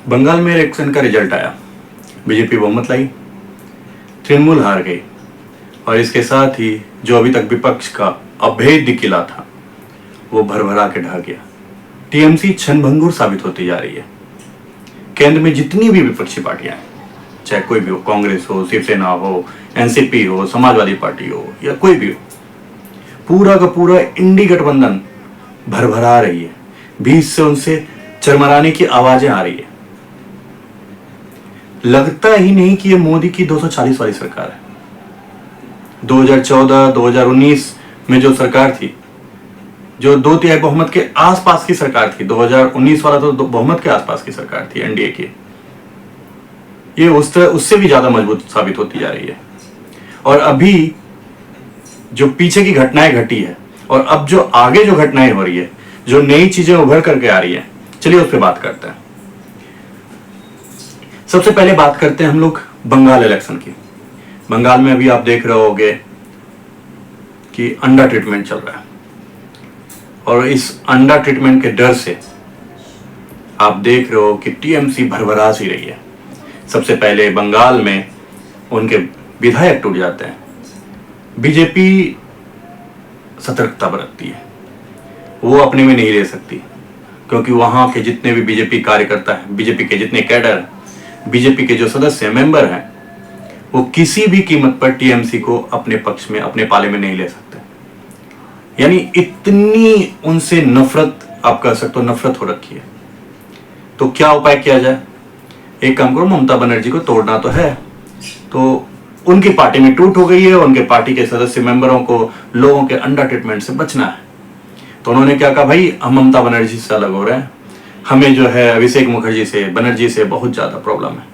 बंगाल में इलेक्शन का रिजल्ट आया, बीजेपी बहुमत लाई, तृणमूल हार गई और इसके साथ ही जो अभी तक विपक्ष का अभेद्य किला था वो भरभरा के ढह गया। टीएमसी क्षणभंगुर साबित होती जा रही है। केंद्र में जितनी भी विपक्षी पार्टियां हैं, चाहे कोई भी हो, कांग्रेस हो, शिवसेना हो, एनसीपी हो, समाजवादी पार्टी हो या कोई भी हो, पूरा का पूरा इंडी गठबंधन भरभरा रही है। बीच से उनसे चरमराने की आवाजें आ रही है। लगता ही नहीं कि ये मोदी की 240 वाली सरकार है। 2014-2019 में जो सरकार थी, जो 2/3 बहुमत के आसपास की सरकार थी, 2019 वाला तो बहुमत के आसपास की सरकार थी एनडीए की, ये उससे भी ज्यादा मजबूत साबित होती जा रही है। और अभी जो पीछे की घटनाएं घटी है और अब जो आगे जो घटनाएं हो रही है, जो नई चीजें उभर करके आ रही है, चलिए उस पर बात करते हैं। सबसे पहले बात करते हैं हम लोग बंगाल इलेक्शन की। बंगाल में अभी आप देख रहे होंगे कि अंडर ट्रीटमेंट चल रहा है और इस अंडर ट्रीटमेंट के डर से आप देख रहे हो कि टीएमसी भरभरा सी रही है। सबसे पहले बंगाल में उनके विधायक टूट जाते हैं। बीजेपी सतर्कता बरतती है, वो अपने में नहीं रह सकती, क्योंकि वहां के जितने भी बीजेपी कार्यकर्ता हैं, बीजेपी के जितने कैडर, बीजेपी के जो सदस्य मेंबर हैं, वो किसी भी कीमत पर टीएमसी को अपने पक्ष में, अपने पाले में नहीं ले सकते। यानी इतनी उनसे नफरत, आप कह सकते हो नफरत हो रखी है। तो क्या उपाय किया जाए? एक काम करो, ममता बनर्जी को तोड़ना तो है, तो उनकी पार्टी में टूट हो गई है, उनके पार्टी के सदस्य मेंबरों को लोगों के अंडर ट्रीटमेंट से बचना है। तो उन्होंने क्या कहा, भाई हम ममता बनर्जी से अलग हो रहे हैं, हमें जो है अभिषेक मुखर्जी से, बनर्जी से बहुत ज्यादा प्रॉब्लम है।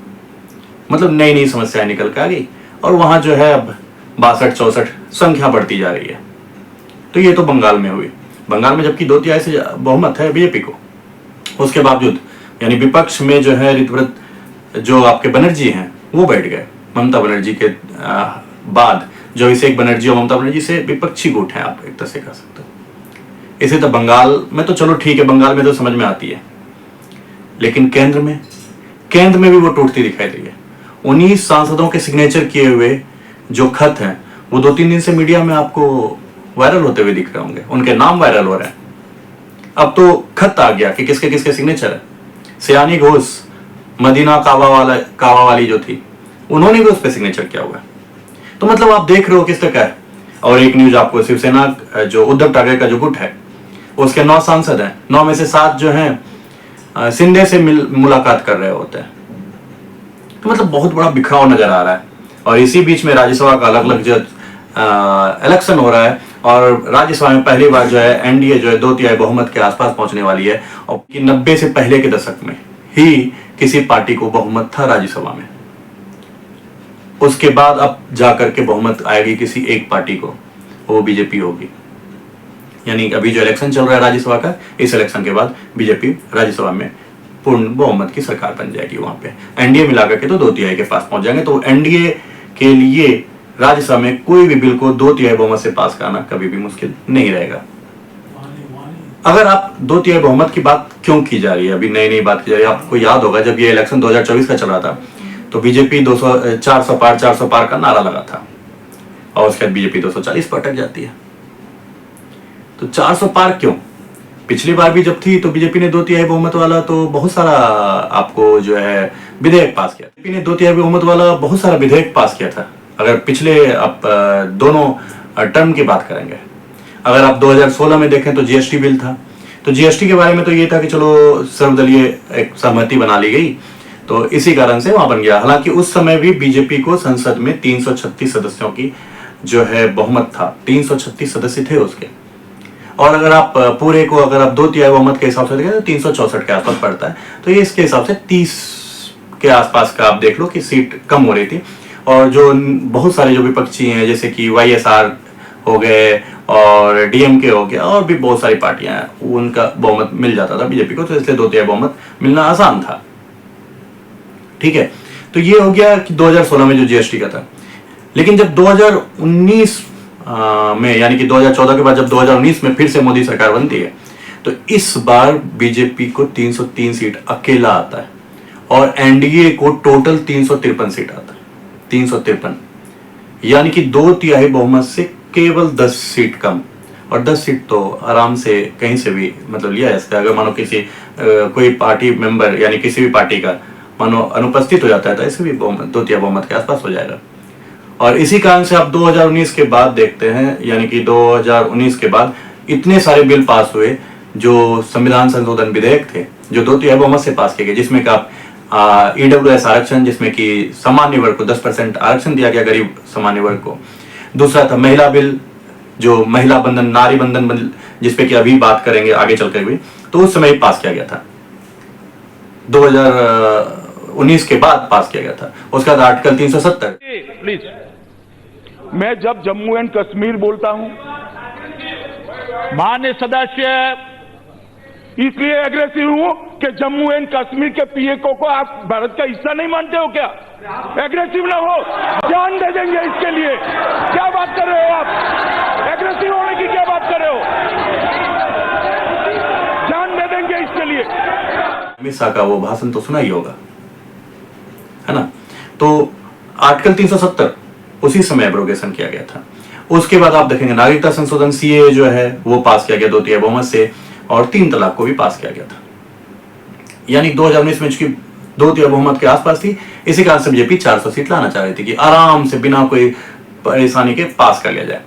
मतलब नई नई समस्याएं निकल के आ गई और वहां जो है अब 62-64 संख्या बढ़ती जा रही है। तो ये तो बंगाल में हुई। बंगाल में जबकि 2/3 से बहुमत है बीजेपी को, उसके बावजूद यानी विपक्ष में जो है ऋतव्रत, जो आपके बनर्जी हैं, वो बैठ गए। ममता बनर्जी के बाद जो अभिषेक बनर्जी और ममता बनर्जी से विपक्षी गुट है, आप एक तरह से कह सकते हो। इसे तो बंगाल में तो चलो ठीक है, बंगाल में तो समझ में आती है, लेकिन केंद्र में भी वो टूटती दिखाई रही है। 19 सांसदों के सिग्नेचर किए हुए जो खत हैं, वो 2-3 दिन से मीडिया में आपको वायरल होते हुए दिख रहे होंगे, उनके नाम वायरल हो रहे हैं। अब तो खत आ गया कि किसके किसके सिग्नेचर है। सयानी घोष, मदीना कावा वाली जो थी, उन्होंने भी उस पर सिग्नेचर किया हुआ है। तो मतलब आप देख रहे हो किस तरह है। और एक न्यूज आपको, शिवसेना जो उद्धव ठाकरे का जो गुट है, उसके 9 सांसद हैं, 9 में से 7 जो हैं शिंदे से मुलाकात कर रहे होते हैं। तो मतलब बहुत बड़ा बिखराव नजर आ रहा है। और इसी बीच में राज्यसभा का अलग अलग जो इलेक्शन हो रहा है और राज्यसभा में पहली बार जो है एनडीए जो है 2/3 बहुमत के आसपास पहुंचने वाली है। और 90 से पहले के दशक में ही किसी पार्टी को बहुमत था राज्यसभा में, उसके बाद अब जाकर के बहुमत आएगी किसी एक पार्टी को, वो बीजेपी होगी। यानी अभी जो इलेक्शन चल रहा है राज्यसभा का, इस इलेक्शन के बाद बीजेपी राज्यसभा में पूर्ण बहुमत की सरकार बन जाएगी। वहां पे एनडीए मिलाकर के तो 2/3 के पास पहुंच जाएंगे। तो एनडीए के लिए राज्यसभा में कोई भी बिल को 2/3 बहुमत से पास कराना कभी भी मुश्किल नहीं रहेगा। अगर आप 2/3 बहुमत की बात क्यों की जा रही है, अभी नई नई बात की जा रही है, आपको याद होगा जब ये इलेक्शन 2024 का चल रहा था तो बीजेपी 400 पार का नारा लगा था और उसके बाद बीजेपी 240 पर अटक जाती है। तो 400 पार क्यों? पिछली बार भी जब थी तो बीजेपी ने 2/3 बहुमत वाला तो बहुत सारा आपको जो है विधेयक पास किया। बीजेपी ने 2/3 बहुमत वाला बहुत सारा विधेयक पास किया था। अगर पिछले आप दोनों टर्म की बात करेंगे, अगर आप 2016 में देखें तो जीएसटी बिल था। तो जीएसटी के बारे में तो ये था कि चलो सर्वदलीय एक सहमति बना ली गई, तो इसी कारण से वहां बन गया। हालांकि उस समय भी बीजेपी को संसद में 336 सदस्यों की जो है बहुमत था, 336 सदस्य थे उसके। और अगर आप पूरे को अगर आप 2/3 बहुमत के हिसाब से देखें तो 364 के आसपास पड़ता है। तो ये इसके हिसाब से 30 के आसपास का आप देख लो कि सीट कम हो रही थी। और जो बहुत सारे जो विपक्षी हैं, जैसे कि वाईएसआर हो गए और डीएमके हो गया और भी बहुत सारी पार्टियां हैं, उनका बहुमत मिल जाता था बीजेपी को, तो इसलिए 2/3 बहुमत मिलना आसान था। ठीक है, तो ये हो गया कि 2016 में जो जीएसटी का था। लेकिन जब 2019 में, यानी कि 2014 के बाद जब 2019 में फिर से मोदी सरकार बनती है, तो इस बार बीजेपी को 303 सीट अकेला आता है और एनडीए को टोटल 353 सीट आता, 353, यानी कि 2/3 बहुमत से केवल 10 सीट कम। और 10 सीट तो आराम से कहीं से भी मतलब लिया जा सकता है। अगर मानो किसी कोई पार्टी मेंबर यानी किसी भी पार्टी का मानो अनुपस्थित हो जाता है तो ऐसे भी 2/3 बहुमत के आसपास हो जाएगा। और इसी कारण से आप 2019 के बाद देखते हैं, यानी कि 2019 के बाद इतने सारे बिल पास हुए जो संविधान संशोधन विधेयक थे, जो 2/3 बहुमत से पास किए गए, जिसमें कि आप ईडब्ल्यूएस आरक्षण, जिसमें कि सामान्य वर्ग को 10% आरक्षण दिया गया, गरीब सामान्य वर्ग को। दूसरा था महिला बिल, जो महिला बंधन, नारी बंधन बिल, जिसपे कि अभी बात करेंगे आगे चलकर भी, तो उस समय पास किया गया था, 2019 के बाद पास किया गया था। उसके बाद आर्टिकल 370। प्लीज, मैं जब जम्मू एंड कश्मीर बोलता हूं, माननीय सदस्य, इसलिए एग्रेसिव हूं कि जम्मू एंड कश्मीर के पीए को आप भारत का हिस्सा नहीं मानते हो क्या? एग्रेसिव ना हो, जान दे देंगे इसके लिए। क्या बात कर रहे हो आप? एग्रेसिव होने की क्या बात कर रहे हो? जान दे देंगे इसके लिए। अमित शाह का वो भाषण तो सुना ही होगा, है ना? तो आर्टिकल 370 उसी समय एब्रोगेशन किया गया था। उसके बाद आप देखेंगे नागरिकता संशोधन सीए जो है वो पास किया गया 2/3 बहुमत से, और 3 तलाक को भी पास किया गया था। यानी 2019 में चूंकि 2/3 बहुमत के आसपास थी, इसी कारण से बीजेपी 400 सीट लाना चाह रही थी कि आराम से बिना कोई परेशानी के पास कर लिया जाए।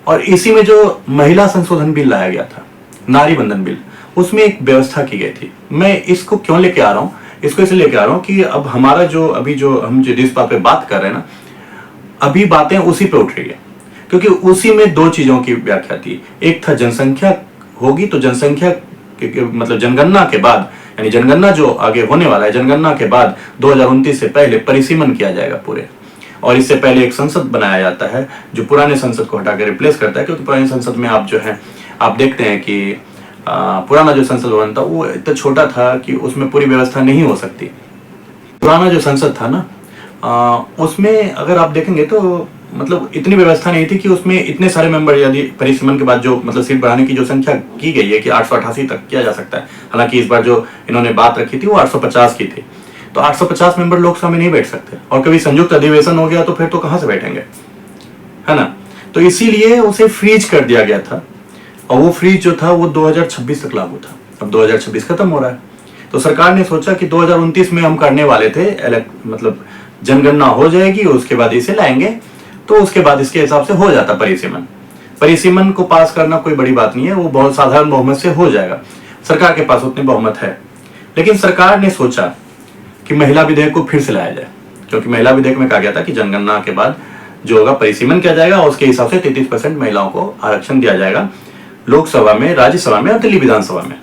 और इसी में जो महिला संशोधन बिल लाया गया था, नारी बंधन बिल, उसमें एक व्यवस्था की गई थी। मैं इसको क्यों लेके आ रहा हूं? इसको इसलिए लेके आ रहा हूं कि अब हमारा जो अभी जो हम जिस बात पे बात कर रहे हैं ना, अभी बातें उसी पे उठ रही है, क्योंकि उसी में 2 चीजों की व्याख्या थी। एक था जनसंख्या होगी, तो जनसंख्या मतलब जनगणना के बाद, यानी जनगणना जो आगे होने वाला है, जनगणना के बाद 2029 से पहले परिसीमन किया जाएगा पूरे। और इससे पहले एक संसद बनाया जाता है जो पुराने संसद को हटाकर रिप्लेस करता है, क्योंकि पुराने संसद में आप जो है आप देखते हैं कि पुराना जो संसद भवन था वो इतना छोटा था कि उसमें पूरी व्यवस्था नहीं हो सकती। पुराना जो संसद था ना, उसमें अगर आप देखेंगे तो मतलब इतनी व्यवस्था नहीं थी कि उसमें इतने सारे मेंबर, यदि परिसीमन के बाद जो मतलब सीट बढ़ाने की जो संख्या की गई है कि 888 तक किया जा सकता है। हालांकि इस बार जो इन्होंने बात रखी थी वो 850 की थी, तो 850 मेंबर लोकसभा में नहीं बैठ सकते, और कभी संयुक्त अधिवेशन हो गया तो फिर तो कहां से बैठेंगे, है ना? तो इसीलिए उसे फ्रीज कर दिया गया था, और वो फ्रीज जो था वो 2026 तक लागू था। अब 2026 खत्म हो रहा है, तो सरकार ने सोचा कि 2029 में हम करने वाले थे, मतलब जनगणना हो जाएगी, उसके बाद इसे लाएंगे, तो उसके बाद इसके हिसाब से हो जाता परिसीमन। परिसीमन को पास करना कोई बड़ी बात नहीं है, वो बहुत साधारण बहुमत से हो जाएगा, सरकार के पास उतनी बहुमत है। लेकिन सरकार ने सोचा कि महिला विधेयक को फिर से लाया जाए, क्योंकि महिला विधेयक में कहा गया था कि जनगणना के बाद जो होगा परिसीमन किया जाएगा, और उसके हिसाब से 33% महिलाओं को आरक्षण दिया जाएगा लोकसभा में, राज्यसभा में और दिल्ली विधानसभा में।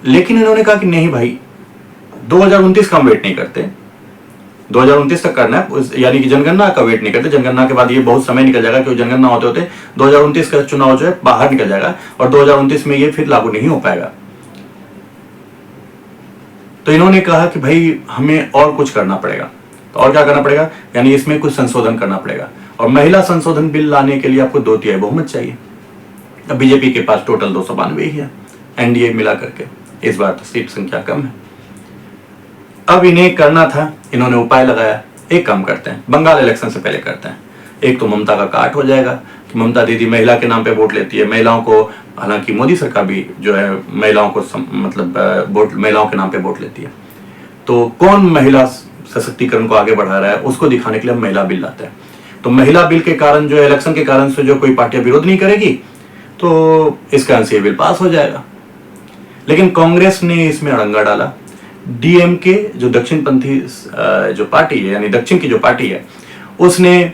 लेकिन इन्होंने कहा कि नहीं भाई, 2029 का हम वेट नहीं करते, 2029 तक करना है, यानी कि जनगणना का वेट नहीं करते। जनगणना के बाद ये बहुत समय निकल जाएगा, क्योंकि जनगणना होते होते 2029 का चुनाव जो है बाहर निकल जाएगा, और 2029 में ये फिर लागू नहीं हो पाएगा। तो इन्होंने कहा कि भाई हमें और कुछ करना पड़ेगा। तो और क्या करना पड़ेगा? यानी इसमें कुछ संशोधन करना पड़ेगा, और महिला संशोधन बिल लाने के लिए आपको 2/3 बहुमत चाहिए। अब बीजेपी के पास टोटल 292 ही है, एनडीए मिला करके, इस बार तो सीट संख्या कम है। अब इन्हें करना था, इन्होंने उपाय लगाया, एक काम करते हैं, बंगाल इलेक्शन से पहले करते हैं। एक तो ममता का काट हो जाएगा कि ममता दीदी महिला के नाम पे वोट लेती है, महिलाओं को, हालांकि मोदी सरकार भी जो है महिलाओं को मतलब वोट, महिलाओं के नाम पे वोट लेती है। तो कौन महिला सशक्तिकरण को आगे बढ़ा रहा है उसको दिखाने के लिए हम महिला बिल लाते हैं। तो महिला बिल के कारण जो इलेक्शन के कारण से जो कोई पार्टियां विरोध नहीं करेगी, तो इस कारण से ये बिल पास हो जाएगा। लेकिन कांग्रेस ने इसमें अड़ंगा डाला। डीएमके जो दक्षिणपंथी जो पार्टी है, यानी दक्षिण की जो पार्टी है, उसने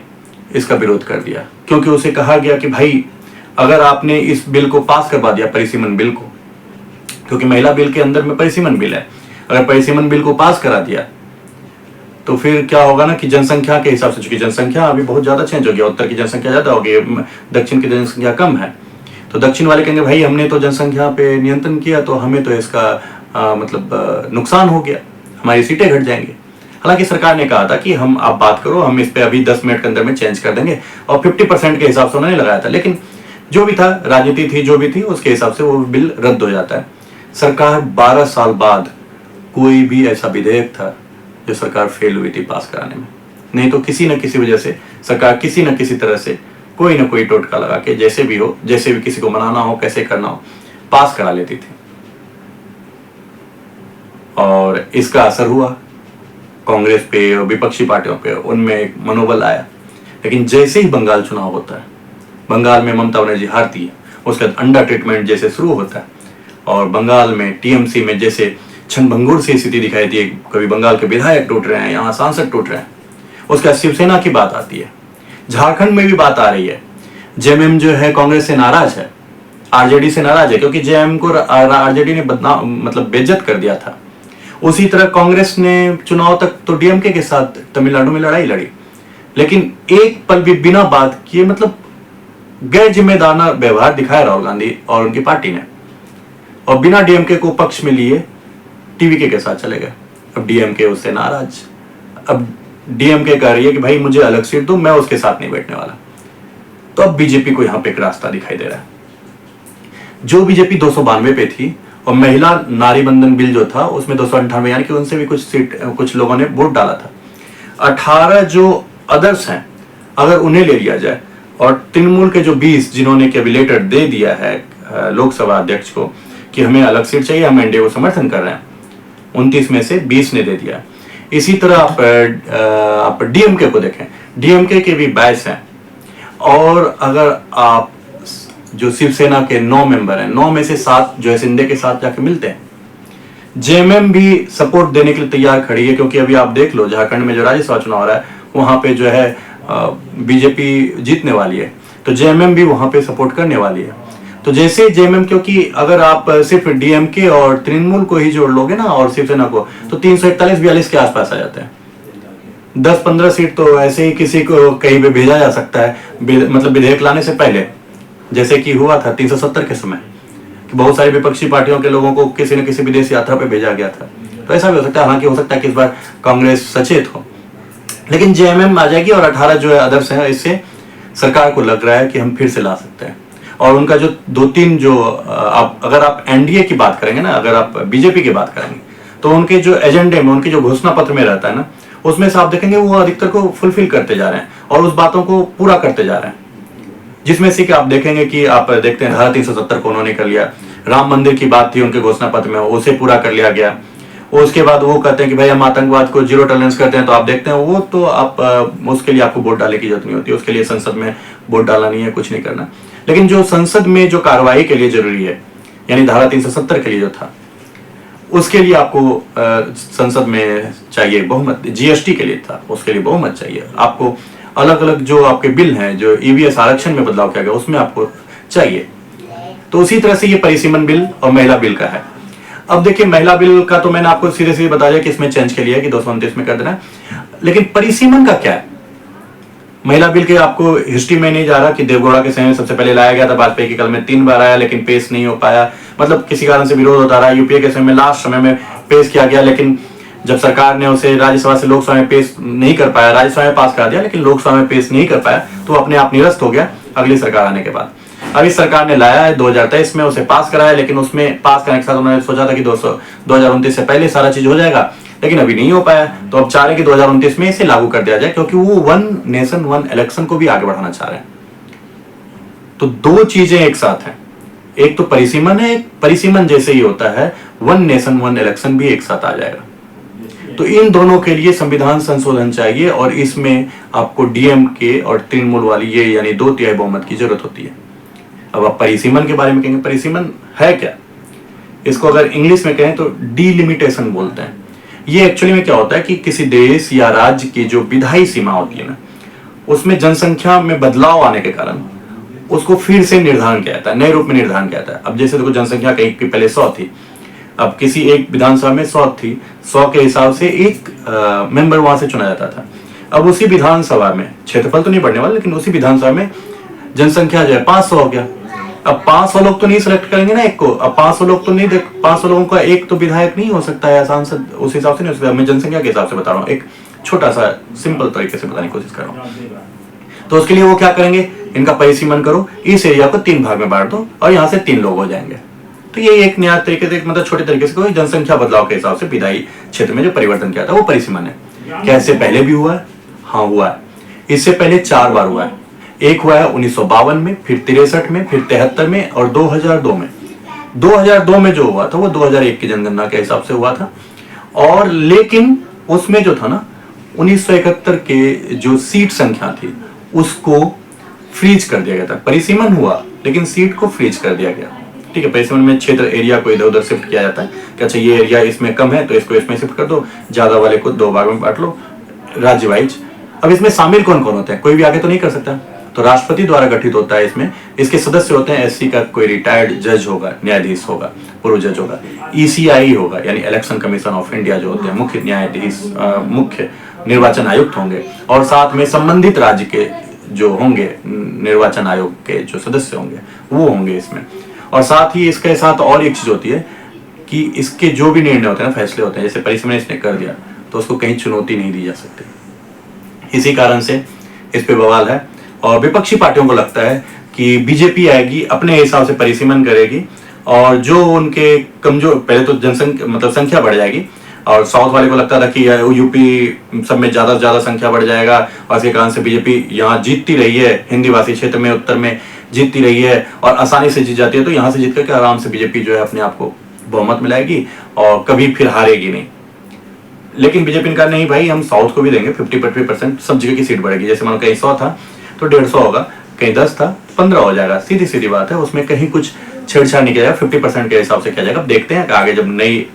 इसका विरोध कर दिया, क्योंकि उसे कहा गया कि भाई अगर आपने इस बिल को पास करवा दिया, परिसीमन बिल को, क्योंकि महिला बिल के अंदर में परिसीमन बिल है, अगर परिसीमन बिल को पास करा दिया तो फिर क्या होगा ना कि जनसंख्या के हिसाब से, चूंकि जनसंख्या अभी बहुत ज्यादा चेंज हो गया, उत्तर की जनसंख्या ज्यादा हो गई, दक्षिण की जनसंख्या कम है, तो दक्षिण वाले कहेंगे भाई हमने तो जनसंख्या पे नियंत्रण किया, तो हमें तो इसका मतलब नुकसान हो गया, हमारी सीटें घट जाएंगी। हालांकि सरकार ने कहा था कि हम आप बात करो, हम इस पे अभी 10 मिनट के अंदर में चेंज कर देंगे, और 50% के हिसाब से उन्होंने लगाया था। लेकिन जो भी था, राजनीति थी जो भी थी, उसके हिसाब से वो बिल रद्द हो जाता है। सरकार 12 साल बाद कोई भी ऐसा विधेयक था जो सरकार फेल हुई थी पास कराने में। नहीं तो किसी न किसी वजह से सरकार किसी न किसी तरह से कोई ना कोई टोटका लगा के जैसे भी हो, जैसे भी किसी को मनाना हो, कैसे करना हो, पास करा लेती थी। और इसका असर हुआ कांग्रेस पे और विपक्षी पार्टियों पे, उनमें एक मनोबल आया। लेकिन जैसे ही बंगाल चुनाव होता है, बंगाल में ममता बनर्जी हारती है, उसके बाद अंडर ट्रीटमेंट जैसे शुरू होता है और बंगाल में टीएमसी में जैसे क्षणभंगुर सी स्थिति दिखाई दी, कभी बंगाल के विधायक टूट रहे हैं, यहाँ सांसद टूट रहे हैं। उसके बाद शिवसेना की बात आती है, झारखंड में भी बात आ रही है। जेएमएम जो है कांग्रेस से नाराज है, आरजेडी से नाराज है, क्योंकि जेएमएम को आरजेडी ने मतलब बेइज्जत कर दिया था। उसी तरह कांग्रेस ने चुनाव तक तो डीएमके के साथ तमिलनाडु में लड़ाई लड़ी, लेकिन एक पल भी बिना बात किए मतलब गैर जिम्मेदाराना व्यवहार दिखाया राहुल गांधी और उनकी पार्टी ने, और बिना डीएमके को पक्ष में लिए टीवीके के साथ चले गए। अब डीएमके उससे नाराज, अब डीएमके कह रही है कि भाई मुझे अलग सीट दो, मैं उसके साथ नहीं बैठने वाला। तो अब बीजेपी को यहां पे एक रास्ता दिखाई दे रहा है। जो बीजेपी 292 पे थी और महिला नारी बंधन बिल जो था उसमें 298, यानी कि उनसे भी कुछ लोगों ने वोट डाला था। 18 जो अदर्स हैं, अगर उन्हें ले लिया जाए और तृणमूल के जो 20 जिन्होंने कि अभी लेटर दे दिया है लोकसभा अध्यक्ष को कि हमें अलग सीट चाहिए, हम एनडीए को समर्थन कर रहे हैं, 29 में से 20 ने दे दिया। इसी तरह आप डीएमके को देखें, डीएमके के भी 22 हैं, और अगर आप जो शिवसेना के 9 मेंबर हैं, 9 में से 7 जो है शिंदे के साथ जाके मिलते हैं। जेएमएम भी सपोर्ट देने के लिए तैयार खड़ी है, क्योंकि अभी आप देख लो झारखंड में जो राज्यसभा चुनाव हो रहा है वहां पे जो है बीजेपी जीतने वाली है, तो जेएमएम भी वहां पे सपोर्ट करने वाली है। तो जैसे जेएमएम, क्योंकि अगर आप सिर्फ डीएमके और तृणमूल को ही जोड़ लोगे ना और शिवसेना को, तो 341-42 के आसपास आ जाते हैं। 10-15 सीट तो ऐसे ही किसी को कहीं पे भेजा जा सकता है, मतलब विधेयक लाने से पहले, जैसे कि हुआ था 370 के समय कि बहुत सारी विपक्षी पार्टियों के लोगों को किसी न किसी विदेश यात्रा पे भेजा गया था। तो ऐसा भी हो सकता है, हालांकि हो सकता है कि इस बार कांग्रेस सचेत हो, लेकिन जेएमएम आ जाएगी और 18 जो है अदर्स हैं, इससे सरकार को लग रहा है कि हम फिर से ला सकते हैं। और उनका जो 2-3 जो अगर आप एनडीए की बात करेंगे ना, अगर आप बीजेपी की बात करेंगे, तो उनके जो एजेंडे में, उनके जो घोषणा पत्र में रहता है ना, उसमें से आप देखेंगे वो अधिकतर को फुलफिल करते जा रहे हैं और उस बातों को पूरा करते जा रहे हैं। जिसमें से कि आप देखेंगे कि आप देखते हैं धारा 370 को उन्होंने कर लिया, राम मंदिर की बात थी उनके घोषणा पत्र में, उसे पूरा कर लिया गया। उसके बाद वो कहते हैं कि भाई हम आतंकवाद को जीरो टॉलरेंस करते हैं, तो आप देखते हैं वो तो आप उसके लिए आपको वोट डालने की जरूरत नहीं होती, उसके लिए संसद में वोट डालना नहीं है, कुछ नहीं करना। लेकिन जो संसद में जो कार्रवाई के लिए जरूरी है, यानी धारा 370 के लिए जो था, उसके लिए आपको संसद में चाहिए बहुमत। जीएसटी के लिए था, उसके लिए बहुमत चाहिए आपको। अलग अलग जो आपके बिल हैं, जो ईवीएस आरक्षण में बदलाव किया गया, उसमें आपको चाहिए। तो उसी तरह से ये परिसीमन बिल और महिला बिल का है। अब देखिए, महिला बिल का तो मैंने आपको सीधे सीधे बताया कि इसमें चेंज के लिए कि 229 में कर देना है, लेकिन परिसीमन का क्या है? महिला बिल के आपको हिस्ट्री में नहीं जा रहा कि देवगौड़ा के समय में सबसे पहले लाया गया था, वाजपेयी के काल में 3 बार आया, लेकिन पेश नहीं हो पाया, मतलब किसी कारण से विरोध होता रहा। यूपीए के समय में लास्ट समय में पेश किया गया, लेकिन जब सरकार ने उसे राज्यसभा से लोकसभा में पेश नहीं कर पाया, राज्यसभा में पास करा दिया लेकिन लोकसभा में पेश नहीं कर पाया, तो अपने आप निरस्त हो गया अगली सरकार आने के बाद। अभी सरकार ने लाया है 2023 में, उसे पास कराया, लेकिन उसमें पास करने के साथ उन्होंने सोचा था कि 2029 से पहले सारा चीज हो जाएगा, लेकिन अभी नहीं हो पाया। तो अब चाह रहे कि 2029 में इसे लागू कर दिया जाए, क्योंकि वो 1 नेशन 1 इलेक्शन को भी आगे बढ़ाना चाह रहे हैं। तो 2 चीजें एक साथ हैं, एक तो परिसीमन है, परिसीमन जैसे ही होता है 1 नेशन 1 इलेक्शन भी एक साथ आ जाएगा। तो इन दोनों के लिए संविधान संशोधन चाहिए, और इसमें आपको डीएमके और तृणमूल वाली ये यानी 2/3 बहुमत की जरूरत होती है। अब आप परिसीमन के बारे में कहेंगे, परिसीमन है क्या? इसको अगर इंग्लिश में कहें तो डिलिमिटेशन बोलते हैं। ये एक्चुअली में क्या होता है कि किसी देश या राज्य की जो विधायी सीमा होती है ना, उसमें जनसंख्या में बदलाव आने के कारण उसको फिर से निर्धारण किया जाता है, नए रूप में निर्धारण किया जाता है। अब जैसे देखो, जनसंख्या कहीं पहले 100 थी, अब किसी एक विधानसभा में 100 थी, 100 के हिसाब से एक मेंबर वहां से चुना जाता था। अब उसी विधानसभा में क्षेत्रफल तो नहीं बढ़ने वाला, लेकिन उसी विधानसभा में जनसंख्या जो है 500 हो गया। अब 500 लोग तो नहीं सिलेक्ट करेंगे ना एक को, अब 500 लोग तो नहीं, 500 लोगों का एक तो विधायक नहीं हो सकता है, सांसद उस हिसाब से नहीं हो सकता। मैं जनसंख्या के हिसाब से बता रहा हूँ, एक छोटा सा सिंपल तरीके से बताने की कोशिश कर रहा हूँ। तो उसके लिए वो क्या करेंगे, इनका परिसीमन करो, इस एरिया को 3 भाग में बांट दो और यहाँ से 3 लोग हो जाएंगे। तो ये एक नया तरीके से, मतलब छोटे तरीके से कोई जनसंख्या बदलाव के हिसाब से विधायी क्षेत्र में जो परिवर्तन किया था वो परिसीमन है। क्या इससे पहले भी हुआ है? हाँ हुआ है। इससे पहले 4 बार हुआ है। एक हुआ है 1952 में, फिर 63 में, फिर 73 में और 2002 में। 2002 में जो हुआ था वो 2001 की जनगणना के हिसाब से हुआ था। और लेकिन उसमें जो था ना 1971 के जो सीट संख्या थी उसको फ्रीज कर दिया गया था। परिसीमन हुआ लेकिन सीट को फ्रीज कर दिया गया। ठीक है, परिसीमन में क्षेत्र एरिया को इधर उधर शिफ्ट किया जाता है कि अच्छा ये एरिया इसमें कम है तो इसको इसमें शिफ्ट कर दो, ज्यादा वाले को 2 भाग में बांट लो राज्य वाइज। अब इसमें शामिल कौन कौन होते हैं? कोई भी आगे तो नहीं कर सकता, तो राष्ट्रपति द्वारा गठित होता है। इसमें इसके सदस्य होते हैं एससी का कोई रिटायर्ड जज होगा, न्यायाधीश होगा, पूर्व जज होगा, ईसीआई होगा यानी इलेक्शन कमीशन ऑफ इंडिया जो होते हैं, मुख्य न्यायाधीश, मुख्य निर्वाचन आयुक्त होंगे, और साथ में संबंधित राज्य के जो होंगे निर्वाचन आयोग के जो सदस्य होंगे वो होंगे इसमें। और साथ ही इसके साथ और एक चीज होती है कि इसके जो भी निर्णय होते हैं, फैसले होते हैं, जैसे परिसीमन इसने कर दिया तो उसको कहीं चुनौती नहीं दी जा सकती। इसी कारण से इस पे बवाल है और विपक्षी पार्टियों को लगता है कि बीजेपी आएगी, अपने हिसाब से परिसीमन करेगी और जो उनके कमजोर, पहले तो जनसंख्या मतलब संख्या बढ़ जाएगी, और साउथ वाले को लगता था कि यूपी सब में ज्यादा से ज्यादा संख्या बढ़ जाएगा और इसके कारण से बीजेपी यहाँ जीतती रही है, हिंदी भाषी क्षेत्र में उत्तर में जीतती रही है और आसानी से जीत जाती है, तो यहाँ से जीत करके आराम से बीजेपी जो है अपने आप को बहुमत मिलाएगी और कभी फिर हारेगी नहीं। लेकिन बीजेपी ने कहा नहीं भाई, हम साउथ को भी देंगे 50% सब जगह की सीट बढ़ेगी। जैसे मानो कहीं 100 था तो 150 होगा, कहीं 10 था 15 हो जाएगा, सीधी सीधी बात है, उसमें कहीं कुछ छेड़छाड़ नहीं किया जाएगा, 50% के हिसाब से किया जाएगा। अब देखते हैं कि आगे जब नई,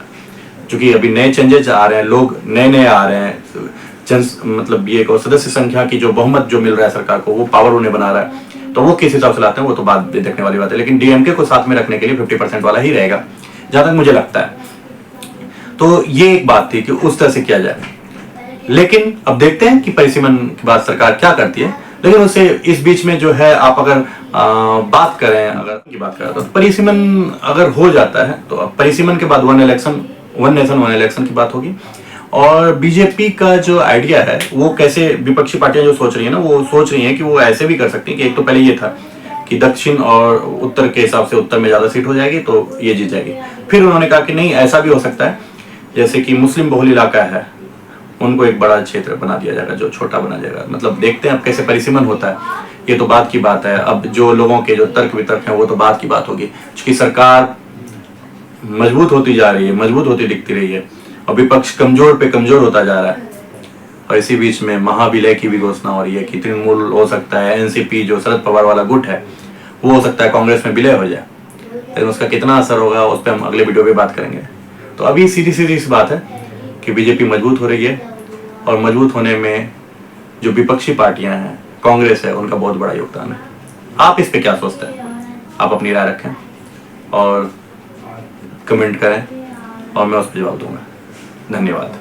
चूंकि अभी नए चेंजेस आ रहे हैं, लोग नए नए आ रहे हैं, मतलब ये को सदस्य संख्या की जो बहुमत जो मिल रहा है सरकार को वो पावर उन्हें बना रहा है, तो वो किस हिसाब से लाते हैं वो तो बाद में देखने वाली बात है। लेकिन डीएमके को साथ में रखने के लिए 50% वाला ही रहेगा जहां तक मुझे लगता है। तो ये एक बात थी कि उस तरह से किया जाए, लेकिन अब देखते हैं कि परिसीमन के बाद सरकार क्या करती है। लेकिन उससे इस बीच में जो है आप अगर बात करें, अगर की बात करें तो परिसीमन अगर हो जाता है तो अब परिसीमन के बाद वन नेशन वन इलेक्शन की बात होगी। और बीजेपी का जो आइडिया है वो कैसे, विपक्षी पार्टियां जो सोच रही है ना, वो सोच रही है कि वो ऐसे भी कर सकती है कि एक तो पहले ये था कि दक्षिण और उत्तर के हिसाब से उत्तर में ज्यादा सीट हो जाएगी तो ये जीत जाएगी। फिर उन्होंने कहा कि नहीं, ऐसा भी हो सकता है जैसे कि मुस्लिम बहुल इलाका है उनको एक बड़ा क्षेत्र बना दिया जाएगा जो छोटा बना जाएगा। मतलब देखते हैं अब कैसे परिसीमन होता है, ये तो बात की बात है। अब जो लोगों के जो तर्क वितर्क हैं वो तो बात की बात होगी, क्योंकि सरकार मजबूत होती जा रही है, मजबूत होती दिखती रही है और विपक्ष कमजोर पे कमजोर होता जा रहा है। और इसी बीच में महाविलय की भी घोषणा हो रही है कि तृणमूल हो सकता है, एनसीपी जो शरद पवार वाला गुट है वो हो सकता है कांग्रेस में विलय हो जाए। लेकिन उसका कितना असर होगा उस पर हम अगले वीडियो पे बात करेंगे। तो अभी सीधी सीधी इस बात है कि बीजेपी मजबूत हो रही है और मजबूत होने में जो विपक्षी पार्टियां हैं, कांग्रेस है, उनका बहुत बड़ा योगदान है। आप इस पे क्या सोचते हैं? आप अपनी राय रखें और कमेंट करें और मैं उस पर जवाब दूंगा। धन्यवाद।